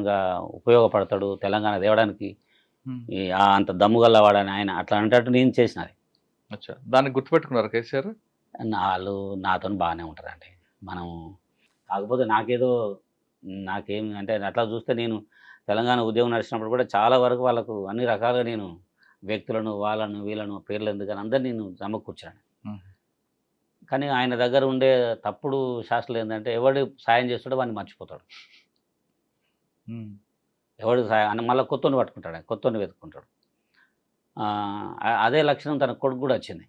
గా ఉపయోగపడతాడు తెలంగాణ తేవడానికి. హ్మ్. అంత దమ్ముగల్లవాడని ఆయన అట్లా అనేటట్టు నేను చేసిన అది. అచ్చా! దాన్ని గుర్తుపెట్టుకున్నారా కేసీఆర్? ఆళ్ళు నాతోని బాగానే ఉంటారండి. మనం కాకపోతే నాకేం అంటే అట్లా చూస్తే నేను తెలంగాణ ఉద్యమం నడిచినప్పుడు కూడా చాలా వరకు వాళ్ళకు అన్ని రకాలుగా నేను వ్యక్తులను, వాళ్ళను, వీళ్ళను పేర్లెందుకని అందరిని నేను సమకూర్చాను. హ్మ్. కానీ ఆయన దగ్గర ఉండే తప్పుడు శాస్త్రాలు ఏందంటే ఎవడు సాయం చేస్తాడో వాడిని మర్చిపోతాడు. హ్మ్. ఎవడు సాయం అని మళ్ళా కొత్తోన్ని పట్టుకుంటాడు. ఆయన కొత్తోన్ని వెతుక్కుంటాడు. అదే లక్షణం తన కొడుకు కూడా వచ్చింది.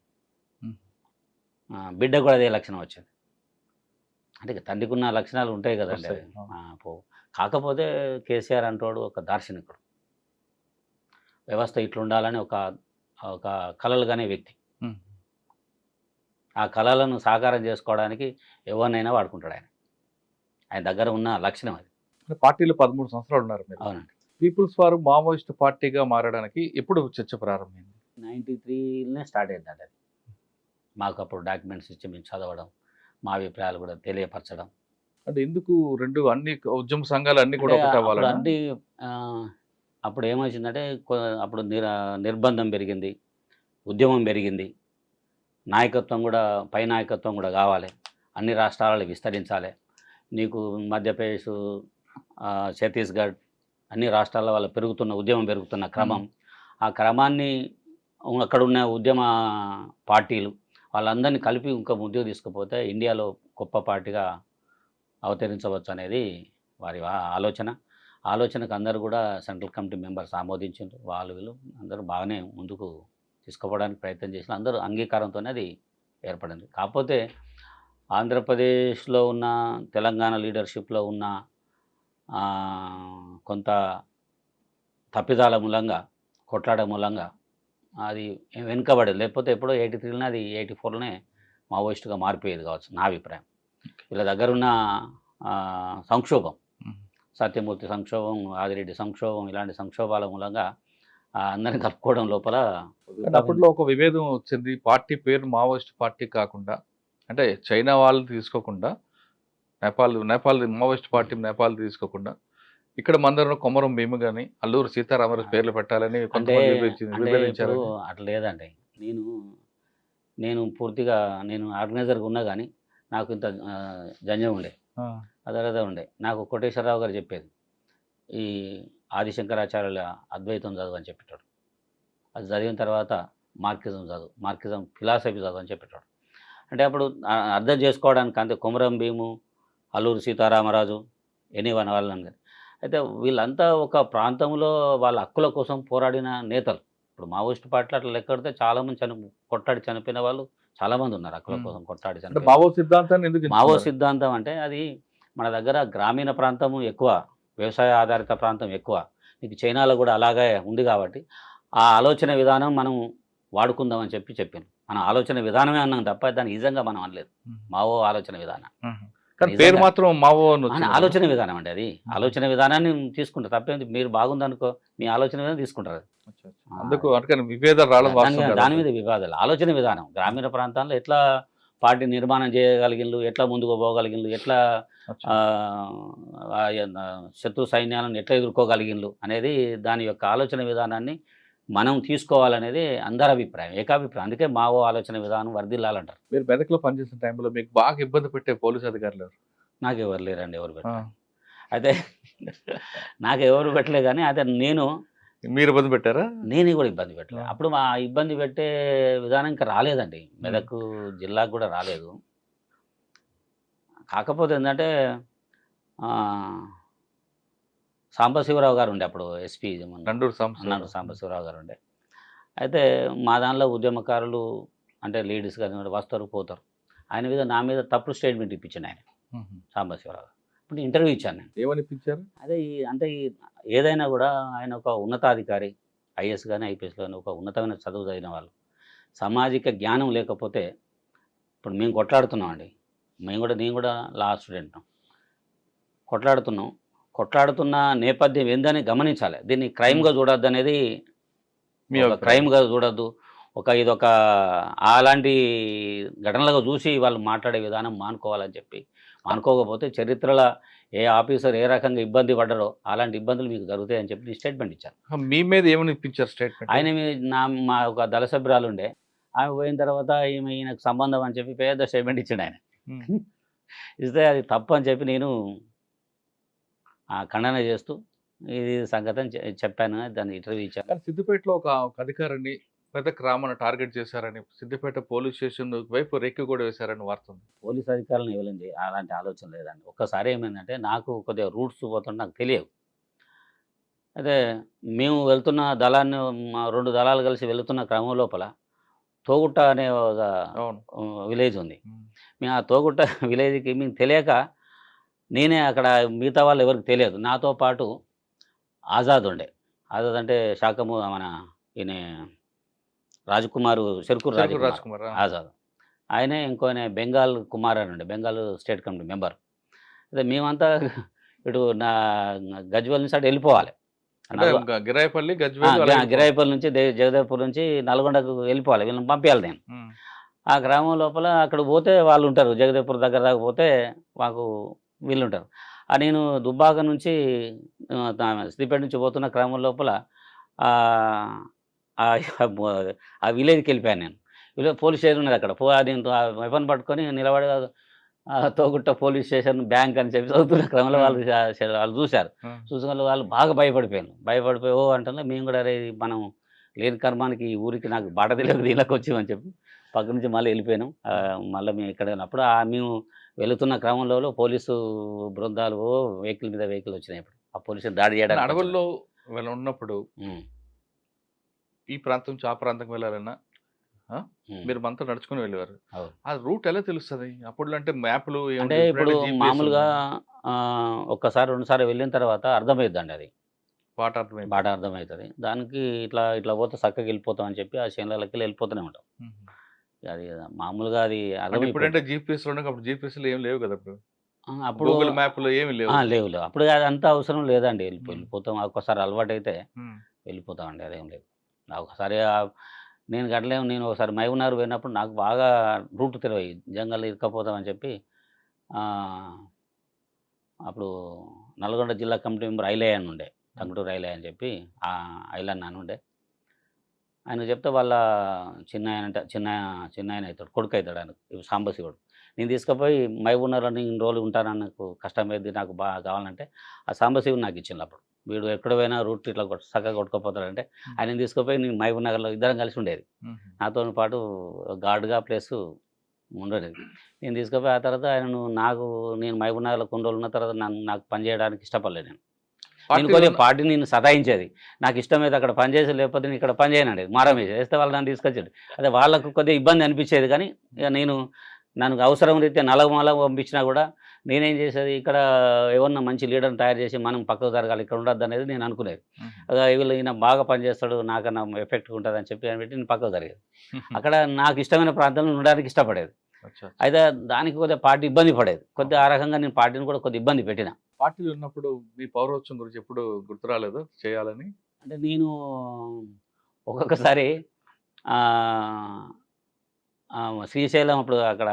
హ్మ్. బిడ్డకు కూడా అదే లక్షణం వచ్చింది. అంటే ఇక తండ్రికున్న లక్షణాలు ఉంటాయి కదండీ వస్తాయి. అవి. అవును. పోవు. కాకపోతే కేసీఆర్ అంటోడు ఒక దార్శనికుడు. వ్యవస్థ ఇట్లుండాలని ఒక ఒక కలలు కనే వ్యక్తి. హ్మ్. ఆ కలలను సాకారం చేసుకోవడానికి ఎవరినైనా వాడుకుంటాడు ఆయన. ఆయన దగ్గర ఉన్న లక్షణం అది. అంటే పార్టీలో 13 సంవత్సరాలు ఉన్నారు మీరు. అవునండి. పీపుల్స్ వార్ మావోయిస్ట్ పార్టీగా మారడానికి ఎప్పుడు చర్చ ప్రారంభమైంది? 93లోనే స్టార్ట్ అయిందండి అది. మాకు అప్పుడు డాక్యుమెంట్స్ ఇచ్చి మేము చదవడం, మా అభిప్రాయాలు కూడా తెలియపరచడం. అంటే ఎందుకు అన్ని ఉద్యమ సంఘాలు అన్ని అంటే కూడా ఒకటి అప్పుడు అవ్వాలనా? అన్నీ అప్పుడు ఏమొచ్చిందంటే అప్పుడు నిర్బంధం పెరిగింది, ఉద్యమం పెరిగింది. నాయకత్వం కూడా పై నాయకత్వం కూడా కావాలి. అన్ని రాష్ట్రాలలో విస్తరించాలి. నీకు మధ్యప్రదేశ్, ఛత్తీస్గఢ్ అన్ని రాష్ట్రాల వల్ల ఉద్యమం పెరుగుతున్న క్రమం. ఆ క్రమాన్ని అక్కడున్న ఉద్యమ పార్టీలు వాళ్ళందరినీ కలిపి ఇంకా ముందుకు తీసుకుపోతే ఇండియాలో గొప్ప పార్టీగా అవతరించవచ్చు అనేది వారి ఆలోచన. ఆలోచనకు అందరూ కూడా సెంట్రల్ కమిటీ మెంబర్స్ ఆమోదించారు. వీళ్ళు అందరూ బాగానే ముందుకు తీసుకుపోవడానికి ప్రయత్నం చేసిన అందరూ అంగీకారంతోనే అది ఏర్పడింది. కాకపోతే ఆంధ్రప్రదేశ్లో ఉన్న తెలంగాణ లీడర్షిప్లో ఉన్న కొంత తప్పిదాల మూలంగా, కొట్లాట మూలంగా అది వెనుకబడేది. లేకపోతే ఎప్పుడో 83లోనే అది 84లోనే మావోయిస్ట్‌గా మారిపోయేది కావచ్చు నా అభిప్రాయం. వీళ్ళ దగ్గరున్న సంక్షోభం, హ్మ్. సత్యమూర్తి సంక్షోభం, ఆదిరెడ్డి సంక్షోభం ఇలాంటి సంక్షోభాల మూలంగా అందరిని కలుపుకోవడం లోపల కానీ అప్పట్లో ఒక విభేదం వచ్చింది. పార్టీ పేరు మావోయిస్ట్ పార్టీ కాకుండా అంటే చైనా వాళ్ళని తీసుకోకుండా నేపాల్ మావోయిస్ట్ పార్టీ నేపాల్ తీసుకోకుండా ఇక్కడ మందరం కొమరం భీము గాని, అల్లూరి సీతారామరాజు పేర్లు పెట్టాలని అంటే కొంతమంది అంటే ఇప్పుడు విభేదించారని. అట్లా లేదండి. నేను నేను పూర్తిగా ఆర్గనైజర్‌గా ఉన్నా గానీ నాకు ఇంత జంజం ఉండే. ఆ! అదే ఉండే. నాకు కోటేశ్వరరావు గారు చెప్పేది. ఈ ఆదిశంకరాచార్యుల అద్వైతం చదువని చెప్పేటోడు. అది చదివిన తర్వాత మార్క్సిజం చదువు. మార్క్సిజం ఫిలాసఫీ చదువని చెప్పేటోడు. అంటే అప్పుడు అర్థం చేసుకోవడానికి అంతే కొమరం భీము, అల్లూరి సీతారామరాజు, ఎనీవన్ వాళ్ళని. అయితే వీళ్ళంతా ఒక ప్రాంతంలో వాళ్ళ హక్కుల కోసం పోరాడిన నేతలు. ఇప్పుడు మావోయిస్ట్ పార్టీలో అట్లా లెక్కడితే చాలామంది కొట్టాడి చనిపోయిన వాళ్ళు చాలామంది ఉన్నారు. హక్కుల హ్మ్. కోసం కొట్టాడి అంటే చనిపోయిన మావో సిద్ధాంతాన్ని ఎందుకు మావో ఎంచుకున్నారు? సిద్ధాంతం అంటే అది మన దగ్గర గ్రామీణ ప్రాంతము ఎక్కువ. వ్యవసాయ ఆధారిత ప్రాంతం ఎక్కువ. ఇది చైనాలో కూడా అలాగే ఉంది కాబట్టి, ఆ ఆలోచన విధానం మనం వాడుకుందామని చెప్పింది. మన ఆలోచన విధానమే అన్నాం తప్ప దాన్ని నిజంగా మనం అనలేదు. హ్మ్. మావో ఆలోచన విధానం. హుహు. కానీ పేరు నిజంగా మాత్రం మావో అని వచ్చింది కదా! ఆలోచన విధానం అండి అది. ఆలోచన విధానాన్ని తీసుకుంటారు. తప్పేంది మీరు బాగుందనుకో మీ ఆలోచన విధానం తీసుకుంటారు అది. అచ్చా! అచ్చా! అందుకు అందుకని విభేదాలు రావడం దాని వాస్తవం దాని కాదంటారు. మీద వివాదాలు. ఆలోచన విధానం. గ్రామీణ ప్రాంతాల్లో ఎట్లా పార్టీ నిర్మాణం చేయగలిగిన్లు, ఎట్లా ముందుకు పోగలిగిన్లు, ఎట్లా అచ్చా! శత్రు సైన్యాలను ఎట్లా ఎదుర్కోగలిగిన్లు అనేది దాని యొక్క ఆలోచన విధానాన్ని మనం తీసుకోవాలనేది అందరి అభిప్రాయం. ఏకాభిప్రాయం. అందుకే మావో ఆలోచన విధానం వర్ధిల్లాలంటారు. మీరు మెదక్‌లో పనిచేసిన టైంలో మీకు బాగా ఇబ్బంది పెట్టే పోలీస్ అధికారులు ఎవరు? నాకెవరు లేరండి. ఎవరు ఆ! పెట్టలేదు. అయితే నాకెవరు పెట్టలే గానీ అదే మీరు ఇబ్బంది పెట్టారా? నేను కూడా ఇబ్బంది పెట్టలే. ఆ! అప్పుడు మా ఇబ్బంది పెట్టే విధానం ఇంకా రాలేదండి. హ్మ్. మెదక్ జిల్లాకు కూడా రాలేదు. కాకపోతే ఏందంటే ఆహ్, సాంబశివరావు గారు ఉండే అప్పుడు ఎస్పీ నండూరు అన్నాడు సాంబశివరావు. సాంబశివరావు గారు ఉండే. అయితే మా దానిలో ఉద్యమకారులు అంటే లేడీస్ గాని వస్తారు, పోతారు. నా మీద తప్పుడు స్టేట్మెంట్ ఇప్పించిండు ఆయన హుహు. సాంబశివరావు గారు. ఇప్పుడు ఇంటర్వ్యూ ఇచ్చాను నేను. ఏమనిపించారు? అదే ఏదైనా కూడా ఆయన ఒక ఉన్నతాధికారి. ఐఏఎస్ గాని, ఐపీఎస్ గాని ఒక ఉన్నతమైన చదువు చదివిన వాళ్ళు. సామాజిక జ్ఞానం లేకపోతే ఇప్పుడు మేము కొట్లాడుతున్నామండి. నేను కూడా లా స్టూడెంట్‌ను. కొట్లాడుతున్నాం. కొట్లాడుతున్న నేపథ్యం ఏందని గమనించాలి. దీన్ని క్రైమ్‌గా చూడొద్దనేది మీ ఒక అభిప్రాయం. క్రైమ్‌గా చూడొద్దు. ఇదొక అలాంటి ఘటనలుగా చూసి వాళ్ళు మాట్లాడే విధానం మానుకోవాలని చెప్పి, మానుకోకపోతే చరిత్రల ఏ ఆఫీసర్ ఏ రకంగా ఇబ్బంది పడ్డారో అలాంటి ఇబ్బందులు మీకు జరుగుతాయని చెప్పి నేను స్టేట్మెంట్ ఇచ్చాను. మీ మీద ఏమని ఇప్పించారు స్టేట్మెంట్? ఆయన మా ఒక దళ సభ్యురాలు ఉండే, ఆమె పోయిన తర్వాత ఈయనకు సంబంధం అని చెప్పి పెద్ద స్టేట్మెంట్ ఇచ్చాడు ఆయన. ఇస్తే అది తప్పు అని చెప్పి నేను ఖండన చేస్తూ ఇది సంగతి అని చెప్పాను. దాన్ని ఇంటర్వ్యూ ఇచ్చాను. కానీ సిద్దిపేటలో ఒక అధికారిని పెద్ద రామను టార్గెట్ చేశారని, సిద్దిపేట పోలీస్ స్టేషన్ వైపు రెక్కి కూడా వేశారని వార్త ఉంది. పోలీస్ అధికారులను ఇవ్వలేండి అలాంటి ఆలోచన లేదండి. ఒక్కసారి ఏమైందంటే నాకు కొద్దిగా రూట్స్ పోతుంటే నాకు తెలియవు. అయితే మేము వెళ్తున్న దళాన్ని మా 2 దళాలు కలిసి వెళుతున్న క్రమం లోపల తోగుట్ట అనే ఒక అవును. విలేజ్ ఉంది. మేము ఆ తోగుట్ట విలేజ్కి మేము తెలియక నేనే అక్కడ మిగతా వాళ్ళు ఎవరికి తెలియదు. నాతో పాటు ఆజాద్ ఉండే. ఆజాద్ అంటే శాఖము మన ఈయన రాజ్కుమార్ చెరుకూరు రాజ్ రాజ్ కుమార్. ఆజాద్. ఆయనే ఇంకో ఆయన బెంగాల్ కుమార్ అని ఉండే, బెంగాల్ స్టేట్ కమిటీ మెంబర్. అయితే మేమంతా ఇటు నా గజ్వెల్ నుంచి అటు వెళ్ళిపోవాలి. అంటే గిరాయపల్లి, గజ్వేల్ అలా గిరాయిపల్లి నుంచి జగదేవ్పూర్ నుంచి నల్గొండకు వెళ్ళిపోవాలి. వీళ్ళని పంపించాలి నేను. ఆ గ్రామం లోపల అక్కడ పోతే వాళ్ళు ఉంటారు. జగదేవ్పూర్ దగ్గర దాకా పోతే మాకు వీళ్ళు ఉంటారు. నేను దుబ్బాక నుంచి సిద్దిపేట నుంచి పోతున్న క్రమం లోపల ఆ విలేజ్కి వెళ్ళిపోయాను నేను. విలేజ్ పోలీస్ స్టేషన్ ఉన్నది అక్కడ. నేను వెపన్ పట్టుకొని నిలబడి తోగుట్ట పోలీస్ స్టేషన్ బ్యాంక్ అని చెప్పి చదువుతున్న క్రమంలో వాళ్ళు చూశారు. చూసిన వాళ్ళు బాగా భయపడిపోయి ఓ అంటున్నా మేము కూడా అరే మనం లేని కర్మానికి ఈ ఊరికి నాకు బాట తెలియక దీనికి వచ్చామని చెప్పి పక్క నుంచి మళ్ళీ వెళ్ళిపోయాను. మళ్ళీ మేము ఇక్కడ ఉన్నప్పుడు మేము వెళుతున్న క్రమంలో పోలీసు బృందాలు వెహికల్ మీద వెహికల్ వచ్చినాయి. ఇప్పుడు ఆ పోలీసులు దాడి చేయడానికి అడవుల్లో ఉన్నప్పుడు ఈ ప్రాంతం నుంచి ఆ ప్రాంతం వెళ్ళాలన్నా మీరు మనతో నడుచుకుని వెళ్ళేవారు. ఆ రూట్ ఎలా తెలుస్తుంది అప్పుడు? అంటే మ్యాప్లు అంటే ఇప్పుడు మామూలుగా ఒక్కసారి 2 సార్లు వెళ్ళిన తర్వాత అర్థమవుతుందండి. అది బాట అర్థమవుతుంది. దానికి ఇట్లా పోతే చక్కగా వెళ్ళిపోతాం అని చెప్పి ఆ చేనులకి వెళ్ళిపోతూనే ఉంటాం. అది మామూలుగా అది ఇప్పుడంటే జీపీఎస్ అప్పుడు జీపీఎస్లు ఏం లేవు కదా. అప్పుడు గూగుల్ మ్యాప్లు ఏమి లేవు. లేవు. అప్పుడు అది అంత అవసరం లేదండి. వెళ్ళిపోతాం. ఒక్కసారి అలవాటు అయితే వెళ్ళిపోతామండి. అదేం లేదు. ఒకసారి నేను గట్లేము. నేను ఒకసారి మహబూబ్నగర్ పోయినప్పుడు నాకు బాగా రూట్ తెలియదు. జంగల్ ఇరుక్కపోతామని చెప్పి అప్పుడు నల్గొండ జిల్లా కమిటీ మెంబర్ ఐలయ్య అని ఉండే, టంగుటూరు ఐలయ్య అని చెప్పి ఐలన్న అని ఉండే. ఆయన చెప్తే వాళ్ళ చిన్నాయన అవుతాడు, కొడుకు అవుతాడు ఆయనకు, సాంబశివుడు. నేను తీసుకుపోయి మహబూబ్నగర్లో ఇన్ని రోజులు ఉంటాను, నాకు కష్టమైంది, నాకు బాగా కావాలంటే ఆ సాంబశివుడు నాకు ఇచ్చింది. అప్పుడు వీడు ఎక్కడ పోయినా రూట్ ఇట్లా చక్కగా కొట్టుకోపోతాడంటే ఆయన తీసుకుపోయి నేను మహబూబ్నగర్లో ఇద్దరం కలిసి ఉండేది. నాతో పాటు గార్డ్గా ప్లస్ ఉండేది. నేను తీసుకుపోయి ఆ తర్వాత ఆయనను నేను మహబూబ్నగర్లో కొన్ని రోజులు ఉన్న తర్వాత నాకు పని చేయడానికి ఇష్టపడలేదు. నేను కొద్దిగా పార్టీ నేను సతాయించేది. నాకు ఇష్టమైతే అక్కడ పని చేసి, లేకపోతే నేను ఇక్కడ పని చేయనండి, మారం వేస్తే వాళ్ళు నన్ను తీసుకొచ్చాడు. అదే వాళ్ళకు కొద్దిగా ఇబ్బంది అనిపించేది. కానీ ఇక నన్ను అవసరం రీత్యా నలగమాల పంపించినా కూడా నేనేం చేసేది, ఇక్కడ ఏమన్నా మంచి లీడర్ని తయారు చేసి మనం పక్కకు జరగాలి, ఇక్కడ ఉండద్దు అనేది నేను అనుకునేది. ఈయన బాగా పనిచేస్తాడు, నాకన్నా ఎఫెక్ట్గా ఉంటుంది అని చెప్పి పెట్టి నేను పక్కకు జరిగేది. అక్కడ నాకు ఇష్టమైన ప్రాంతంలో ఉండడానికి ఇష్టపడేది. అయితే దానికి కొద్దిగా పార్టీ ఇబ్బంది పడేది. కొద్దిగా ఆ రకంగా నేను పార్టీని కూడా కొద్దిగా ఇబ్బంది పెట్టిన. పార్టీలు ఉన్నప్పుడు మీ పౌరోత్సవం గురించి ఎప్పుడు గుర్తు రాలేదు చేయాలని? అంటే నేను ఒక్కొక్కసారి శ్రీశైలం అప్పుడు అక్కడ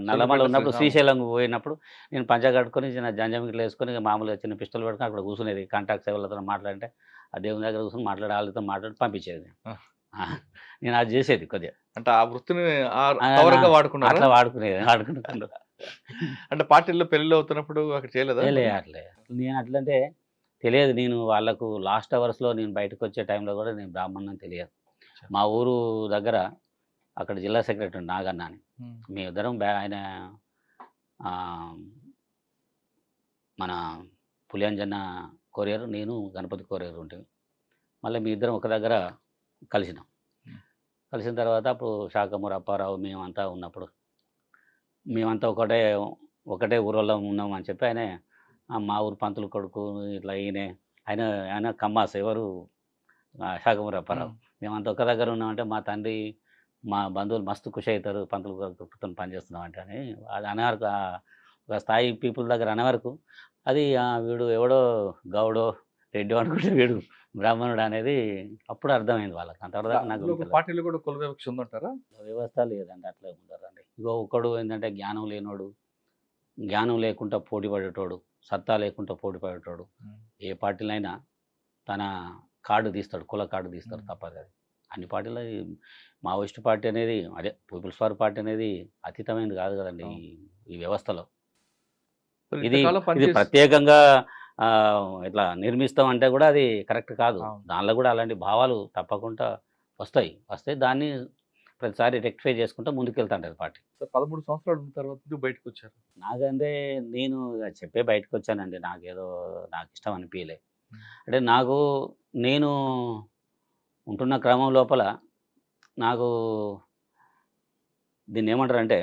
నల్లమల ఉన్నప్పుడు శ్రీశైలం పోయినప్పుడు నేను పంచ కట్టుకొని చిన్న జంజమిట్లు వేసుకొని మామూలుగా చిన్న పిస్టల్ పెట్టుకొని అక్కడ కూర్చునేది. కాంటాక్ట్స్ ఎవరితో మాట్లాడంటే ఆ దేవుని దగ్గర కూర్చొని వాళ్ళతో మాట్లాడి పంపించేది. నేను అది చేసేది కొద్దిగా. అంటే ఆ వృత్తిని వాడుకున్నాను. అట్లా వాడుకున్నాను. అంటే పార్టీల్లో పెళ్ళిళ్ళు అవుతున్నప్పుడు అక్కడ చేయలేదా? అట్లే నేను అట్లంటే తెలియదు. నేను వాళ్ళకు లాస్ట్ అవర్స్లో నేను బయటకు వచ్చే టైంలో కూడా నేను బ్రాహ్మణ్ తెలియదు. మా ఊరు దగ్గర అక్కడ జిల్లా సెక్రటరీ నాగన్న అని, మీ ఇద్దరం ఆయన మన పులియాంజన్న కొరియర్, నేను గణపతి కొరియర్ ఉంటుంది. మళ్ళీ మీ ఇద్దరం ఒక దగ్గర కలిసినాం. కలిసిన తర్వాత అప్పుడు శాఖమూరు అప్పారావు మేమంతా ఉన్నప్పుడు మేమంతా ఒకటే ఊరిలో ఉన్నాం అని చెప్పి ఆయన మా ఊరు పంతులు కొడుకు ఇట్లా ఆయన కమ్మాస్ ఎవరు శాఖమూరు అప్పారావు, మేమంతా ఒక దగ్గర ఉన్నామంటే మా తండ్రి మా బంధువులు మస్తు ఖుషి అవుతారు, పంతులు కొడుకుతో పనిచేస్తున్నాం అంటే అని అది అనేవరకు ఒక స్థాయి పీపుల్ దగ్గర అనేవరకు అది వీడు ఎవడో గౌడో రెడ్డి అనుకుంటే వీడు బ్రాహ్మణుడు అనేది అప్పుడు అర్థమైంది వాళ్ళకి. అంతవరకు నాకు పార్టీలు కూడా కుల వివక్ష ఉందంటారా? వ్యవస్థ లేదండి, అట్లే ఉంటారండి. ఒకడు ఏంటంటే జ్ఞానం లేనోడు, జ్ఞానం లేకుండా పోటీ పడేటోడు, సత్తా లేకుండా పోటీ పడేటోడు ఏ పార్టీలో అయినా తన కార్డు తీస్తాడు, కుల కార్డు తీస్తాడు, తప్పదు అది. అన్ని పార్టీలో మావోయిస్ట్ పార్టీ అనేది అదే పీపుల్స్ వార్ పార్టీ అనేది అతీతమైనది కాదు కదండి ఈ వ్యవస్థలో. ఇది ఇది ప్రత్యేకంగా ఇట్లా నిర్మిస్తాం అంటే కూడా అది కరెక్ట్ కాదు. దానిలో కూడా అలాంటి భావాలు తప్పకుండా వస్తాయి. దాన్ని ప్రతిసారి రెక్టిఫై చేసుకుంటూ ముందుకెళ్తాంటది పార్టీ. 13 సంవత్సరాలు ఉన్న తర్వాత ఎందుకు బయటకు వచ్చారు? నాకంటే నేను చెప్పే బయటకు వచ్చానండి. నాకు ఇష్టం అనిపించలే. అంటే నేను ఉంటున్న క్రమం లోపల నాకు దీన్ని ఏమంటారంటే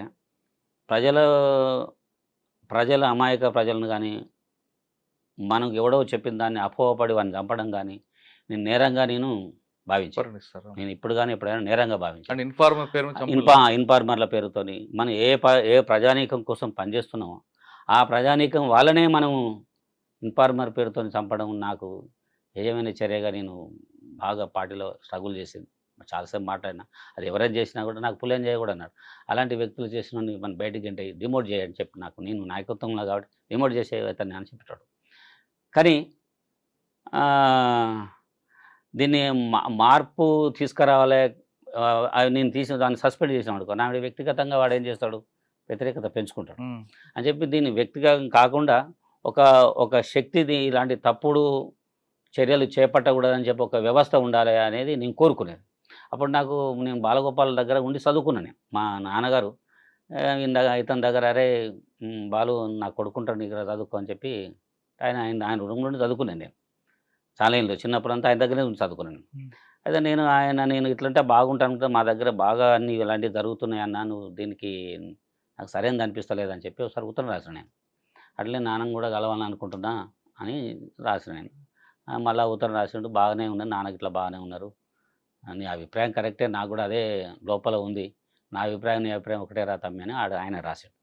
ప్రజల అమాయక ప్రజలను కానీ మనకు ఎవడో చెప్పిన దాన్ని అపోహపడి వాడిని చంపడం కానీ నేను నేరంగా భావించాను. నేను ఇప్పుడు కానీ ఎప్పుడైనా నేరంగా భావించాను. ఇన్ఫార్మర్ల పేరుతోని మనం ఏ ప్రజానీకం కోసం పనిచేస్తున్నామో ఆ ప్రజానీకం వాళ్ళనే మనం ఇన్ఫార్మర్ పేరుతో చంపడం నాకు ఏమైనా చర్యగా నేను బాగా పార్టీలో స్ట్రగుల్ చేసింది. చాలాసేపు మాట్లాడినా అది ఎవరైనా చేసినా కూడా నాకు పులేం చేయకూడదు అన్నాడు. అలాంటి వ్యక్తులు చేసిన మనం బయటికి అంటే డిమోట్ చేయని చెప్పి నేను నాయకత్వంలో కాబట్టి డిమోట్ చేసే అతన్ని అని చెప్పాడు. కానీ దీన్ని మార్పు తీసుకురావాలి. నేను దాన్ని సస్పెండ్ చేసిన అనుకో నా వ్యక్తిగతంగా వాడు ఏం చేస్తాడు, వ్యతిరేకత పెంచుకుంటాడు అని చెప్పి దీన్ని వ్యక్తిగతం కాకుండా ఒక శక్తిది ఇలాంటి తప్పుడు చర్యలు చేపట్టకూడదని చెప్పి ఒక వ్యవస్థ ఉండాలి అనేది నేను కోరుకునేది. అప్పుడు నేను బాలగోపాల్ దగ్గర ఉండి చదువుకున్నాను. మా నాన్నగారు ఇతని దగ్గర అరే బాలు నాకు కొడుకుంటాడు నీకు చదువుకో అని చెప్పి ఆయన రూమ్ నుండి చదువుకున్నాను. నేను చాలా ఏళ్ళు చిన్నప్పుడంతా ఆయన దగ్గరే ఉండి చదువుకున్నాను. అయితే నేను ఇట్లంటే బాగుంటాను కదా, మా దగ్గర బాగా అన్ని ఇలాంటివి జరుగుతున్నాయి అన్నా, నువ్వు దీనికి నాకు సరైనది అనిపిస్తలేదు అని చెప్పి ఒకసారి ఉత్తరం రాసిన నేను. అట్లే నాన్నని కూడా కలవాలని అనుకుంటున్నా అని రాసిన నేను. మళ్ళీ ఉత్తరం రాసిండు, బాగానే ఉన్నాను నాన్నకి ఇట్లా బాగానే ఉన్నారు, నీ అభిప్రాయం కరెక్టే, నాకు కూడా అదే లోపల ఉంది, నా అభిప్రాయం నీ అభిప్రాయం ఒకటే రా తమ్మి అని ఆయన రాశాడు.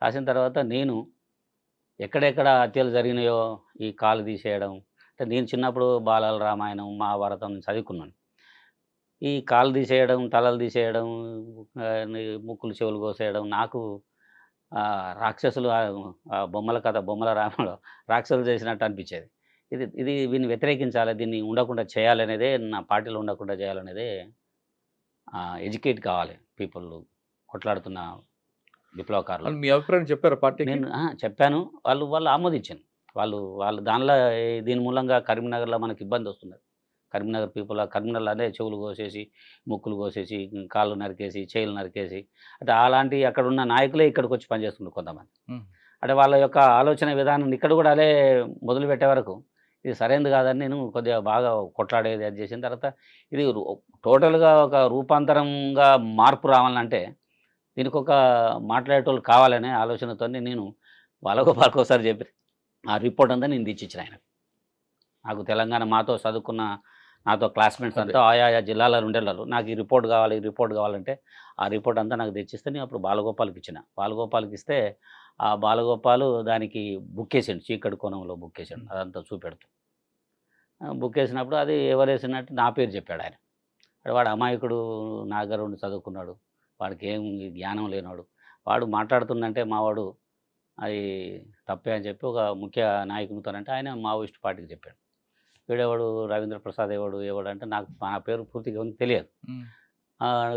రాసిన తర్వాత నేను ఎక్కడెక్కడ హత్యలు జరిగినాయో ఈ కాలు తీసేయడం అంటే నేను చిన్నప్పుడు బాలల రామాయణం మహాభారతం చదువుకున్నాను. ఈ కాలు తీసేయడం, తలలు తీసేయడం, ముక్కులు చెవులు కోసేయడం నాకు రాక్షసులు బొమ్మల కథ బొమ్మల రామలో రాక్షసులు చేసినట్టు అనిపించేది. ఇది వీన్ని వ్యతిరేకించాలి, దీన్ని ఉండకుండా చేయాలనేదే నా పార్టీలో ఉండకుండా చేయాలనేదే ఎడ్యుకేట్ కావాలి పీపుల్ కొట్లాడుతున్న విప్లవకారులు. మీ అభిప్రాయం చెప్పారు పార్టీ? నేను చెప్పాను, వాళ్ళు ఆమోదించాను. వాళ్ళు దానిలో దీని మూలంగా కరీంనగర్లో మనకి ఇబ్బంది వస్తున్నది. కరీంనగర్ కరీంనగర్లో అదే చెవులు కోసేసి ముక్కులు కోసేసి కాళ్ళు నరికేసి చేతులు నరికేసి అంటే అలాంటి అక్కడ ఉన్న నాయకులే ఇక్కడికి వచ్చి పనిచేస్తున్నారు కొంతమంది. అంటే వాళ్ళ యొక్క ఆలోచన విధానం ఇక్కడ కూడా అదే మొదలు పెట్టే వరకు ఇది సరైనది కాదని నేను కొద్దిగా బాగా కొట్లాడేది అది చేసిన తర్వాత ఇది టోటల్గా ఒక రూపాంతరంగా మార్పు రావాలంటే దీనికి ఒక మాట్లాడేటోళ్ళు కావాలనే ఆలోచనతో నేను బాలగోపాల్కి ఒకసారి చెప్పి ఆ రిపోర్ట్ అంతా నేను తెచ్చిచ్చిన ఆయన. నాకు తెలంగాణ మాతో చదువుకున్న నాతో క్లాస్మేట్స్ అంతా ఆయా జిల్లాల ఉండేవాళ్ళు నాకు ఈ రిపోర్ట్ కావాలంటే ఆ రిపోర్ట్ అంతా నాకు తెచ్చిస్తే నేను అప్పుడు బాలగోపాల్కి ఇచ్చిన. బాలగోపాల్కి ఇస్తే ఆ బాలగోపాలు దానికి బుక్ వేసాడు, చీకటి కోణంలో బుక్ వేసాడు, అదంతా చూపెడుతూ బుక్ వేసినప్పుడు అది ఎవరు వేసినట్టు నా పేరు చెప్పాడు ఆయన. వాడు అమాయకుడు, నా దగ్గర ఉండి చదువుకున్నాడు, వాడికి ఏం జ్ఞానం లేనివాడు, వాడు మాట్లాడుతుందంటే మావాడు అది తప్పే అని చెప్పి ఒక ముఖ్య నాయకునితోనంటే ఆయన మావోయిస్ట్ పార్టీకి చెప్పాడు. వీడెవడు రవీంద్ర ప్రసాద్ ఎవడు అంటే నాకు నా పేరు పూర్తిగా తెలియదు.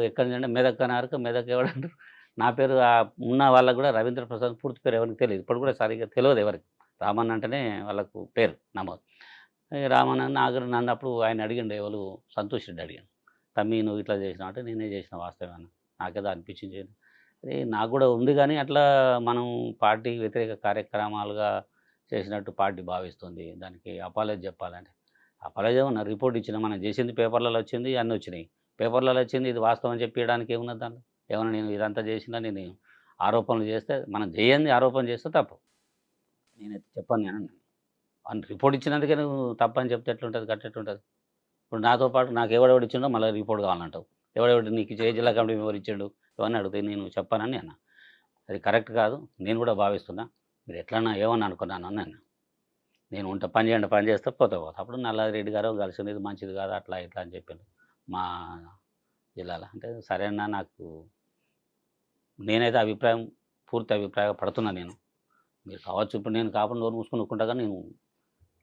ఎక్కడి నుంచి అంటే మెదక్ అన్నారు, మెదక్ ఎవడంటారు, నా పేరు ఉన్న వాళ్ళకు కూడా రవీంద్ర ప్రసాద్ పూర్తి పేరు ఎవరికి తెలియదు, ఇప్పుడు కూడా సరిగ్గా తెలియదు ఎవరికి. రామన్ అంటేనే వాళ్ళకు పేరు నమోదు. రామన్ నన్ను అప్పుడు ఆయన అడిగిండు, ఎవరు సంతోష్ రెడ్డి అడిగాను, తమ్మి నువ్వు ఇట్లా చేసినావు అంటే నేనే చేసిన వాస్తవమైన నాకేదో అనిపించింది. అది నాకు కూడా ఉంది కానీ అట్లా మనం పార్టీ వ్యతిరేక కార్యక్రమాలుగా చేసినట్టు పార్టీ భావిస్తుంది, దానికి అపాలజీ చెప్పాలంటే అపాలజీ ఏమన్నా రిపోర్ట్ ఇచ్చిన మనం చేసింది పేపర్లలో వచ్చింది, అన్నీ వచ్చినాయి, పేపర్లలో వచ్చింది, ఇది వాస్తవం చెప్పడానికి ఏమున్నది దాంట్లో. ఏమన్నా నేను ఇదంతా చేసినా నేను ఆరోపణలు చేస్తే మనం చేయండి ఆరోపణ చేస్తే తప్పు, నేనైతే చెప్పాను. నేను అని రిపోర్ట్ ఇచ్చినందుకే నువ్వు తప్పని చెప్తే ఎట్లుంటుంది, కట్టెట్లుంటుంది. ఇప్పుడు నాతో పాటు నాకు ఎవడెవడు ఇచ్చిండో మళ్ళీ రిపోర్ట్ కావాలంటావు, ఎవడెవడు నీకు ఏ జిల్లా కమిటీ ఎవరు ఇచ్చిండు ఇవన్నీ అడిగితే నేను చెప్పానని అన్న. అది కరెక్ట్ కాదు, నేను కూడా భావిస్తున్నా, మీరు ఎట్లన్నా ఏమని అనుకున్నాను అన్న. నేను ఉంటే పని చేస్తే పోతా. అప్పుడు నల్లారెడ్డి గారు కలిసింది, ఇది మంచిది కాదు అట్లా ఇట్లా అని చెప్పాను మా జిల్లాలో. అంటే సరేనా, నేనైతే పూర్తి అభిప్రాయం పడుతున్నా. నేను మీరు కావచ్చు, ఇప్పుడు నేను కాపుని నోరు మూసుకొని ఊరుకుంటా, కానీ నేను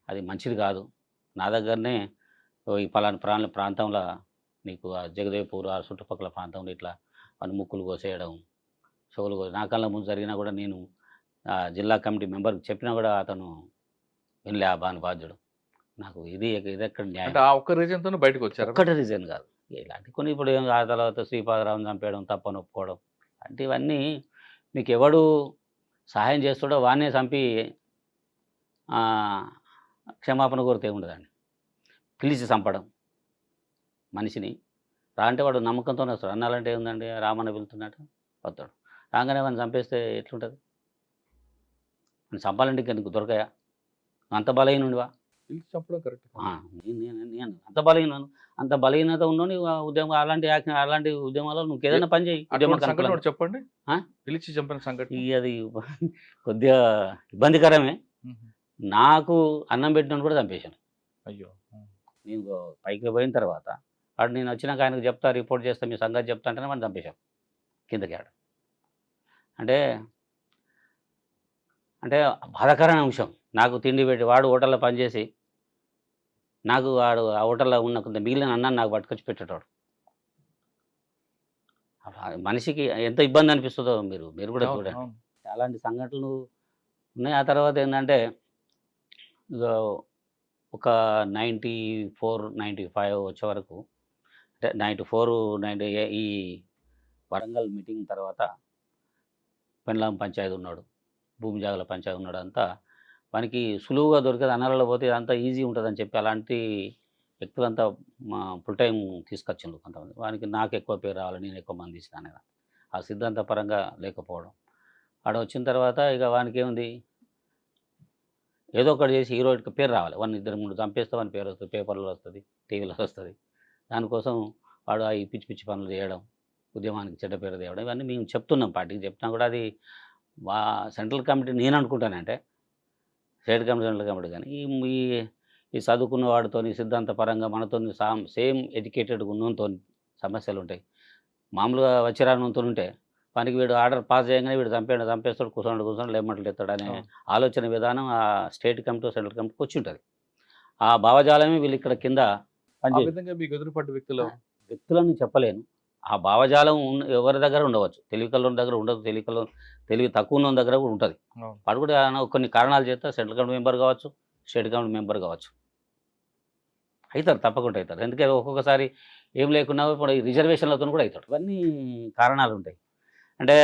అది మంచిది కాదు. నా దగ్గరనే ఈ పలానా ప్రాంతంలో నీకు ఆ జగదేవ్పూర్ ఆ చుట్టుపక్కల ప్రాంతంలో ఇట్లా వాని ముక్కులు కోసేయడం, చెవులు నా కళ్ళ ముందు జరిగినా కూడా నేను జిల్లా కమిటీ మెంబర్కి చెప్పినా కూడా అతను వినలే ఆ బాధ్యుడు. నాకు ఇది ఎక్కడ న్యాయం? అంటే ఆ ఒక్క రీజన్ తోనే బయటకు వచ్చారు. ఒక్కటే రీజన్ కాదు, ఇలాంటి కొన్ని ఇప్పుడు ఆ తర్వాత శ్రీపాదరావుని చంపేయడం, తప్పని ఒప్పుకోవడం, అంటే ఇవన్నీ మీకు ఎవడు సహాయం చేస్తాడో వాన్నే చంపి ఆ, క్షమాపణ కోరితే ఉండదండి. పిలిచి చంపడం మనిషిని, రా అంటే వాడు నమ్మకంతోనే వస్తాడు. అన్నాలంటే ఏముందండి, రామన్న వెళ్తున్నట్టు వస్తాడు, రాగానే వాడిని చంపేస్తే ఎట్లుంటుంది? నేను చంపాలంటే ఇంకా నీకు దొరకయా? నువ్వు అంత బలహీనుడివా? పిలిచి చంపడం కరెక్ట్. నేను అంత బలహీనత ఉన్నోని ఉద్యమం అలాంటి ఉద్యమాల్లో నువ్వు ఏదైనా పని చేయి. అటువంటి సంఘటన ఒకటి చెప్పండి. ఆ? పిలిచి చంపిన సంఘటన. అది కొద్దిగా ఇబ్బందికరమే. మ్మ్. నాకు అన్నం పెట్టినోడు కూడా చంపేశాను. అయ్యో. నేను పైకి పోయిన తర్వాత వాడు నేను వచ్చినాక ఆయనకు చెప్తా, రిపోర్ట్ చేస్తా, మీ సంగతి చెప్తా అంటేనే వాడిని చంపేశాం కిందకి ఆడ. అంటే అంటే బాధాకరమైన అంశం. నాకు తిండి పెట్టి వాడు హోటల్లో పనిచేసి నాకు వాడు ఆ హోటల్లో ఉన్న కొంత మిగిలిన అన్నాన్ని నాకు పట్టుకొచ్చి పెట్టేటోడు. మనిషికి ఎంత ఇబ్బంది అనిపిస్తుందో మీరు కూడా అవును, చూడండి. అవును. అలాంటి సంఘటనలు ఉన్నాయి. ఆ తర్వాత ఏంటంటే ఇక ఒక 94, 95 వచ్చే వరకు, అంటే 94, 90 ఈ వరంగల్ మీటింగ్ తర్వాత పెండ్లాం పంచాయతీ ఉన్నాడు, భూమి జాగల పంచాయతీ ఉన్నాడు, అంతా వానికి సులువుగా దొరికేది. అన్నాలలో పోతే అంతా ఈజీ ఉంటుందని చెప్పి అలాంటి వ్యక్తులంతా ఫుల్ టైం తీసుకొచ్చిండు కొంతమంది. వానికి నాకు ఎక్కువ పేరు రావాలి, నేను ఎక్కువ మంది ఇచ్చిన అనేది ఆ సిద్ధాంతపరంగా లేకపోవడం. ఆడ వచ్చిన తర్వాత ఇక వానికి ఏముంది, ఏదో ఒకటి చేసి హీరోయికి పేరు రావాలి. వాడిని 2, 3 చంపేస్తే వాని పేరు వస్తుంది, పేపర్లో వస్తుంది, టీవీలో వస్తుంది. దానికోసం వాడు ఈ పిచ్చి పిచ్చి పనులు చేయడం, ఉద్యమానికి చెడ్డ పేరు తేవడం, ఇవన్నీ మేము చెప్తున్నాం, పార్టీకి చెప్తున్నా కూడా అది సెంట్రల్ కమిటీ నేను అనుకుంటానంటే స్టేట్ కమిటీ, సెంట్రల్ కమిటీ కానీ ఈ ఈ చదువుకున్న వాడితో సిద్ధాంతపరంగా మనతో సేమ్ ఎడ్యుకేటెడ్ ఉన్నతో సమస్యలు ఉంటాయి. మామూలుగా వచ్చిరానంతో ఉంటే పనికి వీడు ఆర్డర్ పాస్ చేయగానే వీడు చంపేస్తాడు, కూర్చొని లేమంటలు ఎత్తాడు అనే ఆలోచన విధానం ఆ స్టేట్ కమిటీ, సెంట్రల్ కమిటీకి వచ్చి ఉంటుంది. ఆ భావజాలమే వీళ్ళు ఇక్కడ కింద ఆ విధంగా మీకు ఎదురుపడ్డ వ్యక్తులను చెప్పలేను. ఆ భావజాలం ఎవరి దగ్గర ఉండవచ్చు, తెలివికల్లో దగ్గర ఉండదు, తెలివి తక్కువ ఉన్న దగ్గర కూడా ఉంటుంది. వాడు కూడా కొన్ని కారణాలు చేస్తే సెంట్రల్ కమిటీ మెంబర్ కావచ్చు, స్టేట్ కమిటీ మెంబర్ కావచ్చు, అవుతారు, తప్పకుండా అవుతారు. ఎందుకంటే ఒక్కొక్కసారి ఏం లేకున్నా ఇప్పుడు రిజర్వేషన్లతో కూడా అవుతాడు. ఇవన్నీ కారణాలు ఉంటాయి. అంటే